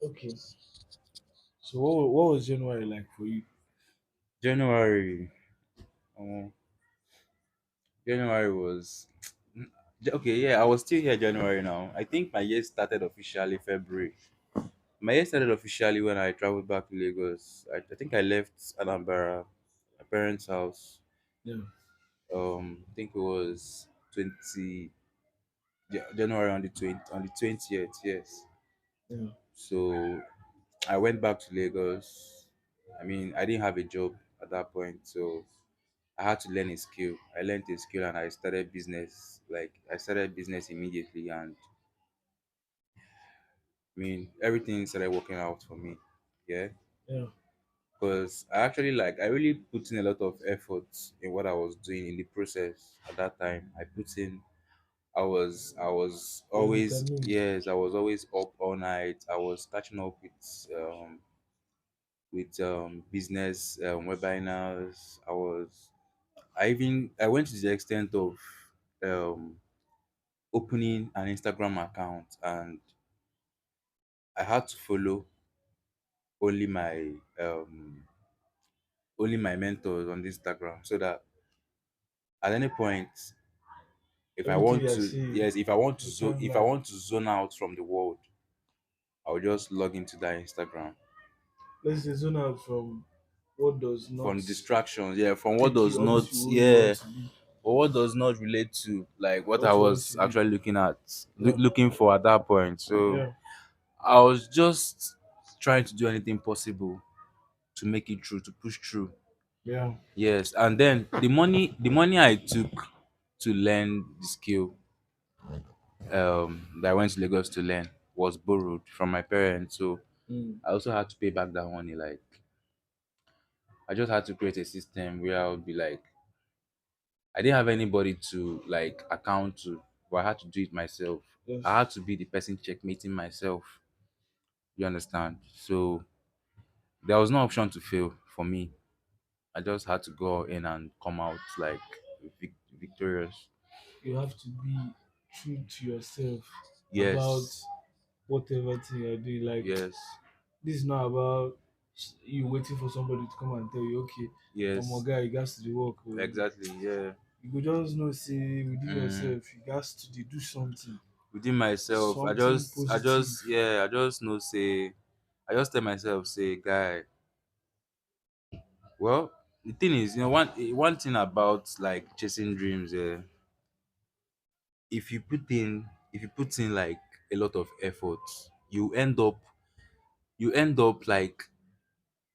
Okay. So what was January like for you? January. Um, January was okay. Yeah, I was still here January now. I think my year started officially February. My year started officially when I traveled back to Lagos. I think I left Anambra, my parents' house. Yeah. I think it was January on the 20th. Yes. Yeah. So I went back to Lagos. I mean, I didn't have a job at that point, so I had to learn a skill. I learned a skill and I started business. Like I started business immediately, and I mean everything started working out for me. Yeah, Yeah. because I really put in a lot of effort in what I was doing in the process at that time. I was You're always, determined. yes, I was always up all night. I was catching up with business webinars. I went to the extent of um opening an Instagram account, and I had to follow only my um only my mentors on Instagram, so that at any point, if I Everything want you to, see, yes, the if I timeline. want to zone out from the world, I'll just log into that Instagram. Let's say zone out from what does From not distractions, yeah, from what take does you up not, to who you yeah, want to be, or what does not relate to like what I what you want was to be. actually Yeah. looking for at that point. So Yeah. I was just trying to do anything possible to make it through, to push through. Yeah. Yes, and then the money I took to learn the skill that I went to Lagos to learn was borrowed from my parents. So Mm. I also had to pay back that money. Like I just had to create a system where I would be like, I didn't have anybody to like account to, but I had to do it myself. I Yes. had to be the person checkmating myself. You understand? So there was no option to fail for me. I just had to go in and come out like victorious. You have to be true to yourself about Yes, whatever thing you're doing. Like, yes, this is not about you waiting for somebody to come and tell you, okay, my yes, guy, you got to the work. Oh. exactly. Yeah. You could just know, say, within Mm. yourself, you got to dey do something, Within myself, something positive. yeah, I just know, say, I just tell myself, say, guy, well, the thing is, one thing about like chasing dreams, if you put in like a lot of effort, you end up like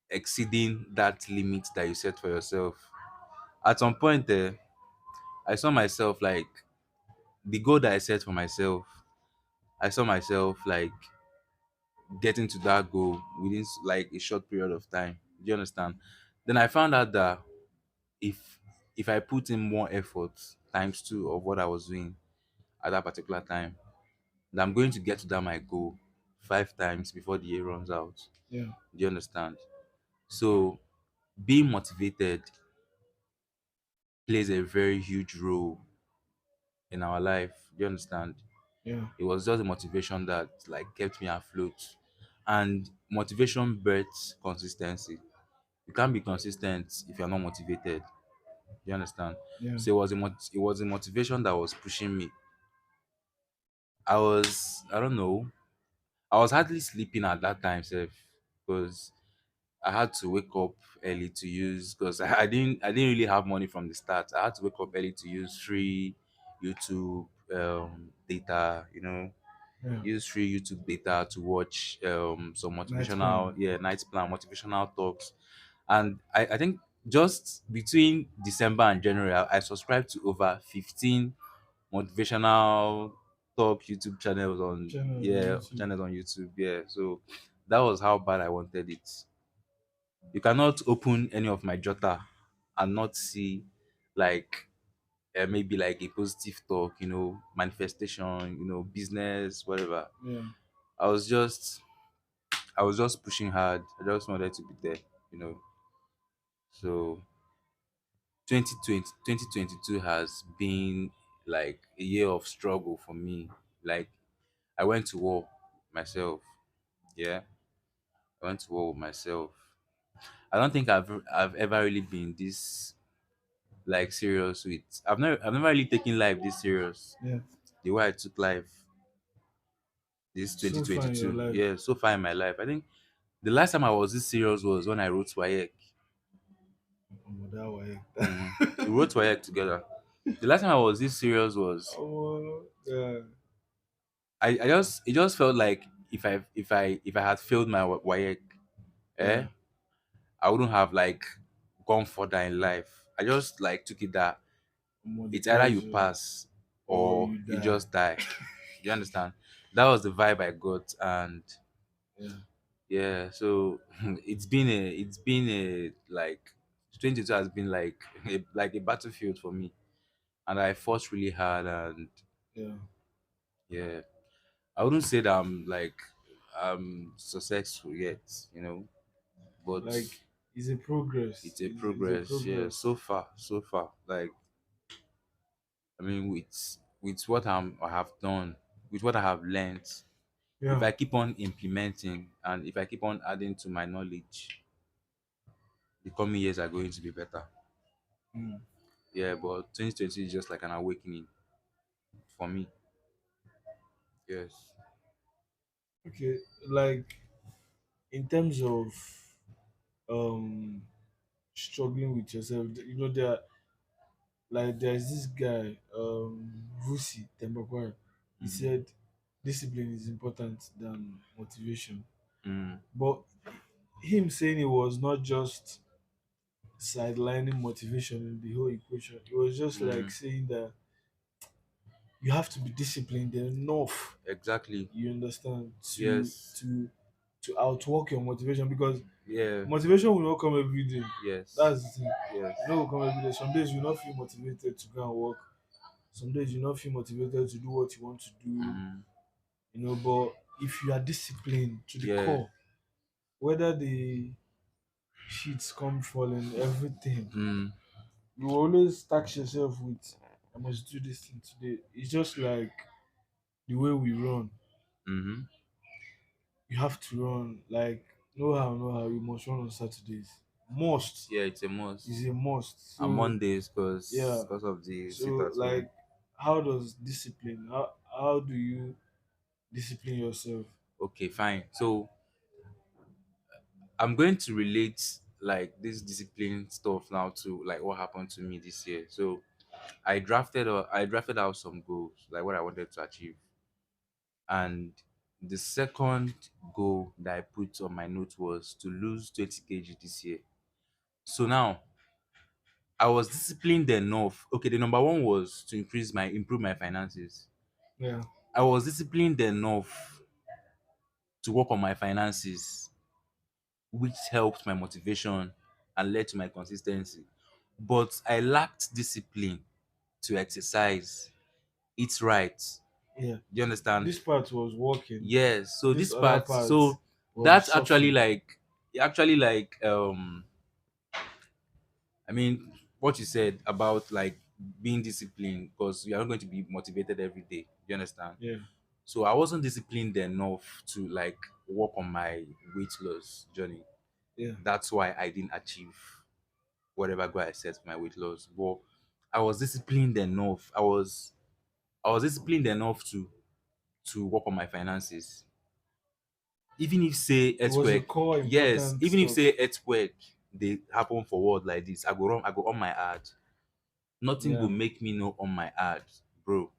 exceeding that limit that you set for yourself. At some point, I saw myself like the goal that I set for myself. I saw myself like getting to that goal within like a short period of time. Do you understand? Then I found out that if if I put in more effort times two of what I was doing at that particular time, then I'm going to get to that my goal 5 times before the year runs out. Yeah. Do you understand? So being motivated plays a very huge role in our life. Do you understand? Yeah. It was just a motivation that like kept me afloat. And motivation births consistency. You can't be consistent if you're not motivated. You understand? Yeah. So it was a motivation that was pushing me. I don't know, I was hardly sleeping at that time, sef, because I had to wake up early to use, because I didn't really have money from the start. I had to wake up early to use free YouTube data, Yeah. use free YouTube data to watch some Night plan. motivational, yeah, night plan, motivational talks. And I think just between December and January, I subscribed to over 15 motivational talk YouTube channels on, Channels on yeah, YouTube. channels on YouTube. Yeah. So that was how bad I wanted it. You cannot open any of my Jota and not see like maybe like a positive talk, manifestation, business, whatever. Yeah. I was just I was just pushing hard. I just wanted to be there, you know. So 2022 has been like a year of struggle for me. Like I went to war myself. Yeah. I went to war with myself. I don't think I've ever really been this like serious with. I've never really taken life this serious. Yeah. The way I took life this So far in your 2022. life. Yeah, so far in my life, I think the last time I was this serious was when I wrote WAEC. That way. We wrote WAEC together. The last time I was this serious was Yeah. I just it just felt like if I had failed my WAEC, Yeah. eh, I wouldn't have like gone further in life. I just like took it that More the it's either you pressure pass or or you you die. just die. You understand? That was the vibe I got, and Yeah. yeah, so it's been a like 22 has been like a battlefield for me, and I fought really hard, and Yeah. yeah, I wouldn't say that I'm successful yet, but Like it's a progress. it's a It's a progress. Yeah, progress. so far. Like I mean, with what I have done, with what I have learned, if Yeah. I keep on implementing and if I keep on adding to my knowledge, the coming years are going to be better. Mm. Yeah, but 2020 is just like an awakening for me. Yes. Okay. Like in terms of um struggling with yourself, there's this guy, Vusi Tembakwa. He Mm, said discipline is important than motivation. mm, But him saying it was not just sidelining motivation in the whole equation. It was just like mm. saying that you have to be disciplined enough, Exactly. you understand, to Yes. to to outwork your motivation, because Yeah. motivation will not come every day. Yes. That's the thing. Yes. You know, will come every day. Some days you not feel motivated to go and work. Some days you not feel motivated to do what you want to do. Mm, But if you are disciplined to the yeah. core, whether the sheets come falling, everything, Mm, you always tax yourself with, I must do this thing today. It's just like the way we run. mm-hmm. You have to run, like, no how, you must run on Saturdays. Must Yeah, it's a must. is a must. On So Mondays, yeah. because of the sit So at home. like, how does discipline? How do you discipline yourself? Okay, fine. So I'm going to relate like this discipline stuff now to like what happened to me this year. So I drafted out some goals, like what I wanted to achieve. And the second goal that I put on my note was to lose 20 kg this year. So now I was disciplined enough. Okay, the number one was to improve my finances. Yeah. I was disciplined enough to work on my finances, which helped my motivation and led to my consistency. But I lacked discipline to exercise, eat right. Yeah. Do you understand? This part was working. Yes. So This this other part, part so was that's actually suffering. I mean what you said about like being disciplined because you are not going to be motivated every day. You understand? Yeah. So I wasn't disciplined enough to like work on my weight loss journey. Yeah. That's why I didn't achieve whatever goal I set for my weight loss. But I was disciplined enough. I was disciplined enough to work on my finances. Even if say It was the earthquake, core yes, important even if say stuff. earthquake they happen for world like this, I go on my ad. Nothing Yeah. will make me know on my ad, bro.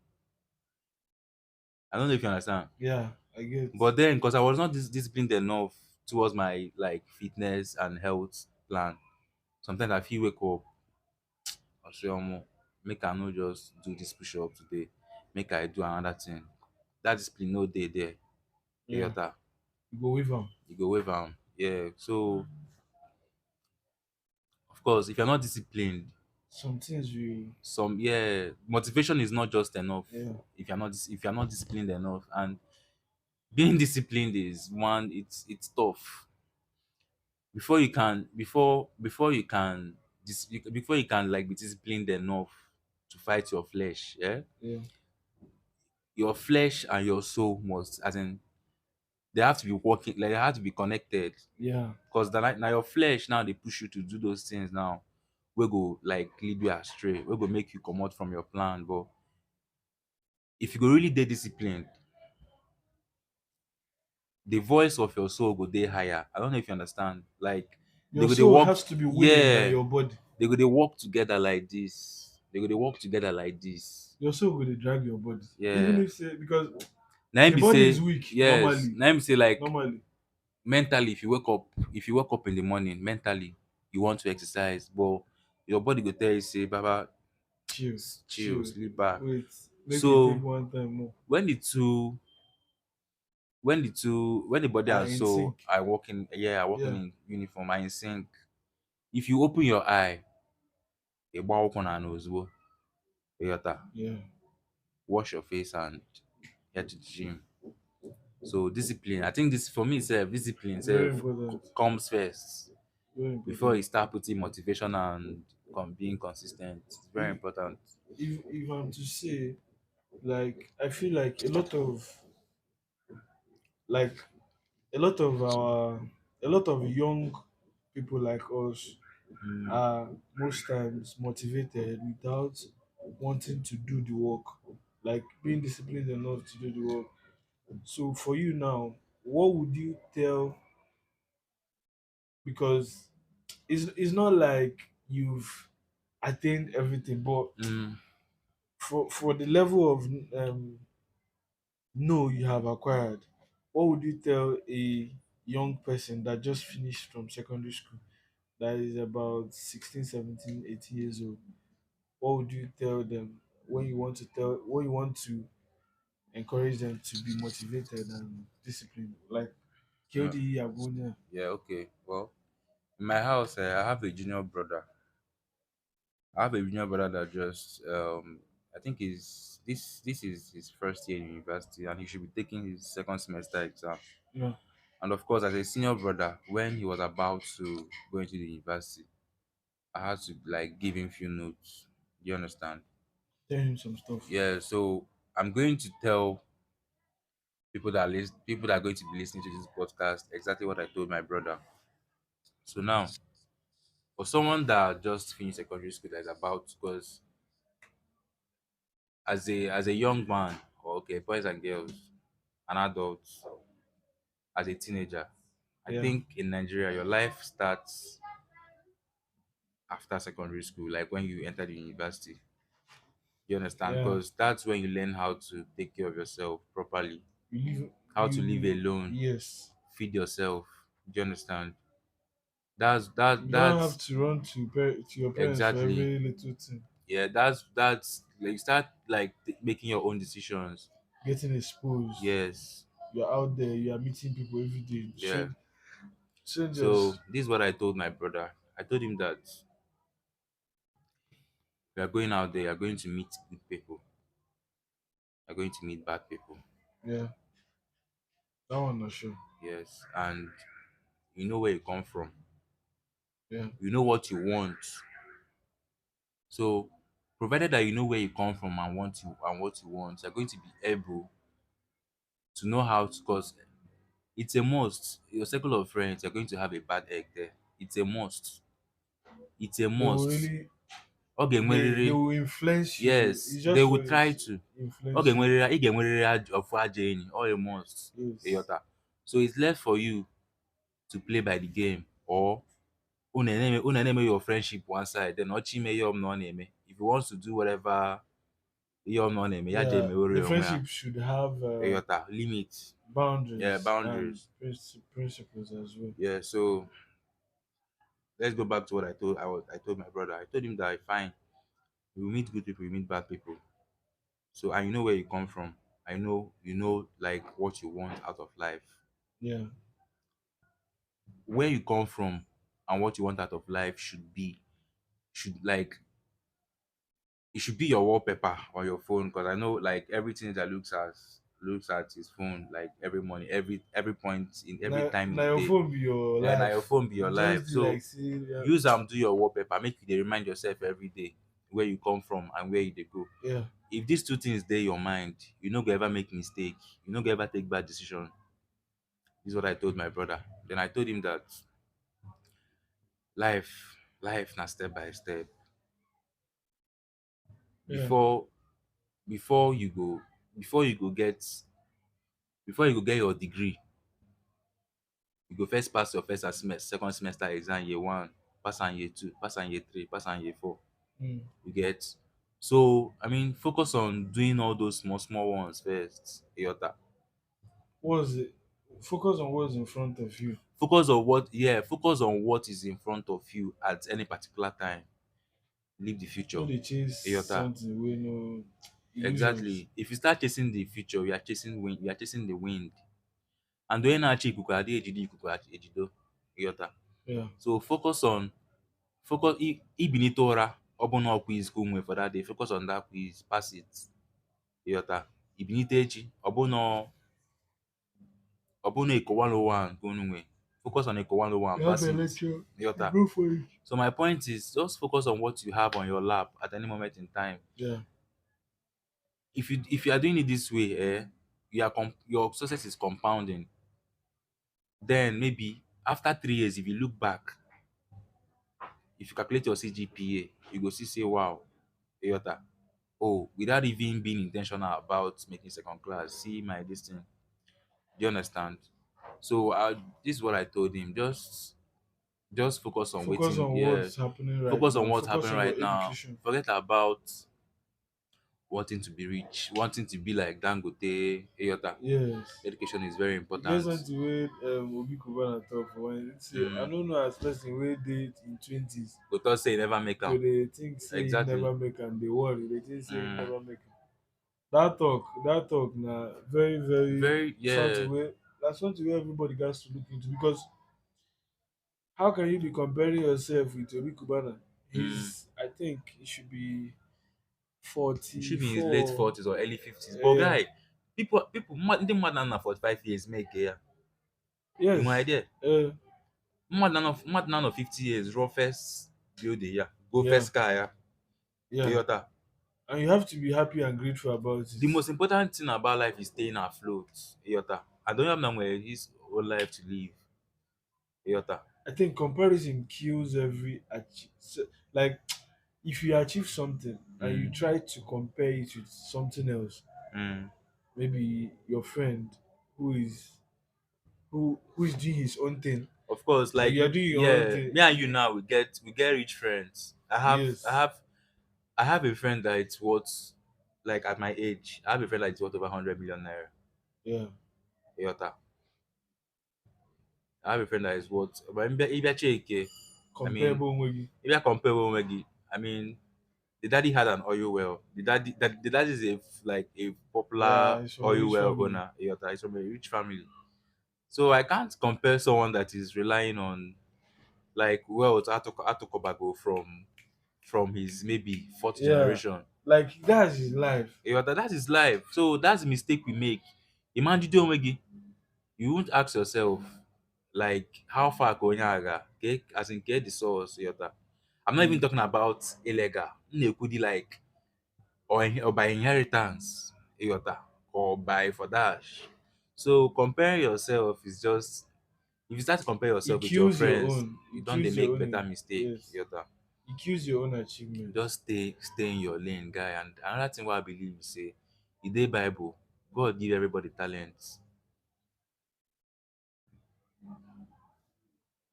I don't know if you understand. Yeah. I get. But then because I was not disciplined enough towards my like fitness and health plan, sometimes I feel wake up, I say, make I no just do this push up today. Make I do another thing. That discipline no dey there. You Yeah. get that? You go with them. You go wave am. Yeah. So of course, if you're not disciplined, Some things you. motivation is not just enough. Yeah. If you're not disciplined enough, and being disciplined is one. It's tough. Before you can like be disciplined enough to fight your flesh. Yeah, Yeah. your flesh and your soul must, as in they have to be working, like they have to be connected. Yeah. Because now your flesh now they push you to do those things now. We go like lead you astray. We go make you come out from your plan. But if you go really dey disciplined, the voice of your soul go dey higher. I don't know if you understand. Like they Your go they soul work, has to be willing than yeah. your body. They go they work together like this. They go they work together like this. Your soul will drag your body. Even Yeah. if say because Now him the be body is say weak yes. normally. Now him say like Normally. mentally, if you wake up in the morning, mentally you want to exercise, but your body go tell you say, Baba, Chill. chill, Chill. sleep back. Wait. Make you take So one time more. when the two when the body Are and in soul sync. are working, yeah, are working Yeah. in uniform and in sync, if you open your eye, ịgba ụkwụ na ala ozugbo, ịghọta, Yeah. wash your face and head to the gym. So discipline, I think this for me self, discipline Very self important. comes first Very before you important. start putting motivation and being consistent. It's very If important. if I'm to say, like, I feel like like a lot of young people like us Mm, are most times motivated without wanting to do the work, like being disciplined enough to do the work. So for you now, what would you tell? Because it's not like you've attained everything, but mm, for the level of know you have acquired, what would you tell a young person that just finished from secondary school, that is about 16, 17, 18 years old? What would you tell them when you want to encourage them to be motivated and disciplined? Like no. KODE Abunia. Yeah, okay. Well, in my house, I have a junior brother. I have a junior brother that just I think is this is his first year in university and he should be taking his second semester exam. Yeah, And of course, as a senior brother, when he was about to go into the university, I had to like give him few notes. Do you understand? tell him some stuff. Yeah, so I'm going to tell people that are going to be listening to this podcast exactly what I told my brother. So now, for someone that just finished secondary school that is about, because as a young man, or okay, boys and girls, an adult, as a teenager, I Yeah, think in Nigeria your life starts after secondary school, like when you enter the university. You understand? yeah. Because that's when you learn how to take care of yourself properly, You live how to live you alone, yes. feed yourself. Do you understand? You don't have That's to run to your parents for exactly, every little thing. yeah. That's like you start like making your own decisions. Getting exposed. Yes, You're out there, you are meeting people every day. yeah. So Strangers. this is what I told my brother. I told him that we are going out there, you're going to meet good people, you're going to meet bad people. Yeah, that one not sure. Yes, and you know where you come from, Yeah, you know what you want. So, provided that you know where you come from and what you want, you're going to be able to know how to. Cause it's a must. Your circle of friends, you're going to have a bad egg there. It's a must. It's a they will must. really Oge they nweriri, will influence you. yes, It's they just will for try it to. Oge influence you. nweriri, ị ga-enwerịrị ofu aja enyi, all a must. Yes. Ịghọta. So it's left for you to play by the game or unu na-eme your friendship one side then ọchị ime ihe ọbụla ọ na-eme. If he wants to do whatever ihe ọbụla ọ na-eme, ya jee Yeah, emewere the ya onwe ya. friendship should have Ịghọta, limit. Yeah, boundaries and boundaries. principles as well. Yeah, so let's go back to what I told my brother. I told him that fine, you meet good people, you meet bad people. So and you know where you come from. I know you know like what you want out of life. Yeah, Where you come from and what you want out of life should like it should be your wallpaper on your phone because I know like everything that looks at his phone like every morning, every point in every time in now the your day. phone be your Yeah, now your life. phone be your You life. just do So like see, yeah, use do your wallpaper, make you dey remind yourself every day where you come from and where you dey go. yeah, If these two things dey your mind, you no go ever make mistake, you no go ever take bad decision. This is what I told my brother. Then I told him that life na step by step. Yeah. Before before you go before you go get before you go get your degree, you go first pass your first semester, second semester exam year one, pass am year two, pass am year three, pass am year four. Mm. You get? So I mean focus on doing all those small small ones first. Eyota. What's it? Focus on what's in front of you. Focus on what is in front of you at any particular time. Leave the No, future. they chase Eyota. something with no illusions. Exactly. If you start chasing the future, you are chasing the wind. And onye na-achị ikuku adịghị ejide ikuku ejido. Ịghọta. Yeah. So ibinite ụra ọ bụ na ọ quiz ka o nwee for that day, focus on that quiz, pass it. Ịghọta. Ibinite echi ọ bụ na Eko 101 ka unu nwee, focus on Eko 101, You have pass a it. lecture. You Ịghọta. go for it. So my point is just focus on what you have on your lap at any moment in time. Yeah. If you are doing it this way, your success is compounding. Then maybe after 3 years, if you look back, if you calculate your CGPA, you go see say, wow, Eyota, oh, without even being intentional about making second class, see my this thing. Do you understand? So this is what I told him. Just focus on Focus waiting. on Yeah, what's happening right focus on now. what's Focus happening on your right now. education. Forget about wanting to be rich, wanting to be like Dangote, Eyota. Yes. Education is very E get important. something wey Obi Kubana talk for when say I Mm. no know as person wey dey in 20s Go talk say you never make go am. dey think say he Exactly. never make am dey worry dey think say he Mm. never make am. Dat talk na very very Very, yeah. something wey na something wey everybody gats to look into because how can you be comparing yourself with Obi Kubana? Mm. He's I think he should be You should be in his late 44. 40s or early 50s. But Yeah. guy, people ndị mmadụ na 45 years make ya. You know Yes. idea? Uh, Mmadụ na 50 years rụọ first building ya, go yeah. first car ya. Yeah. Ịghọta? And you have to be happy and grateful about The it. most important thing about life is staying afloat. Ịghọta? I don't have now where his whole life to live. Ịghọta? I think comparison kills like if you achieve something and you Mm, try to compare it with something else, mm. maybe your friend who is doing his own thing Of course, and like you are doing your own yeah, thing. me and you now we get rich friends. I have I Yes. have I have a friend that it's worth, like at my age, I have a friend that it's worth over 100 million naira. Yeah. Yota. I have a friend that is worth, but if you check, I mean, Comparable with you. if you compare with Omegi, I mean, the daddy had an oil well. The daddy is like a Yeah, popular it's from a oil rich well family. owner. Yota. He's from a rich family. So I can't compare someone that is relying on like wealth Atokobago from his maybe fourth Yeah. generation. Like that's his life. That is life. So that's the mistake we make. Imagine Omegi, you won't ask yourself like how far ka onye aga, as in get the source. I'm not even Mm. talking about illegal. M na-ekwu dị like or by inheritance, or by for dash. So comparing yourself is just, if you start to compare It yourself with your kills your friends, own. you It don't they kills your make own. better mistake. Yes. It kills your own achievement. Just stay in your lane, guy. And another thing what I believe is say, in the Bible, God give everybody talents.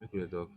Make we dey talk.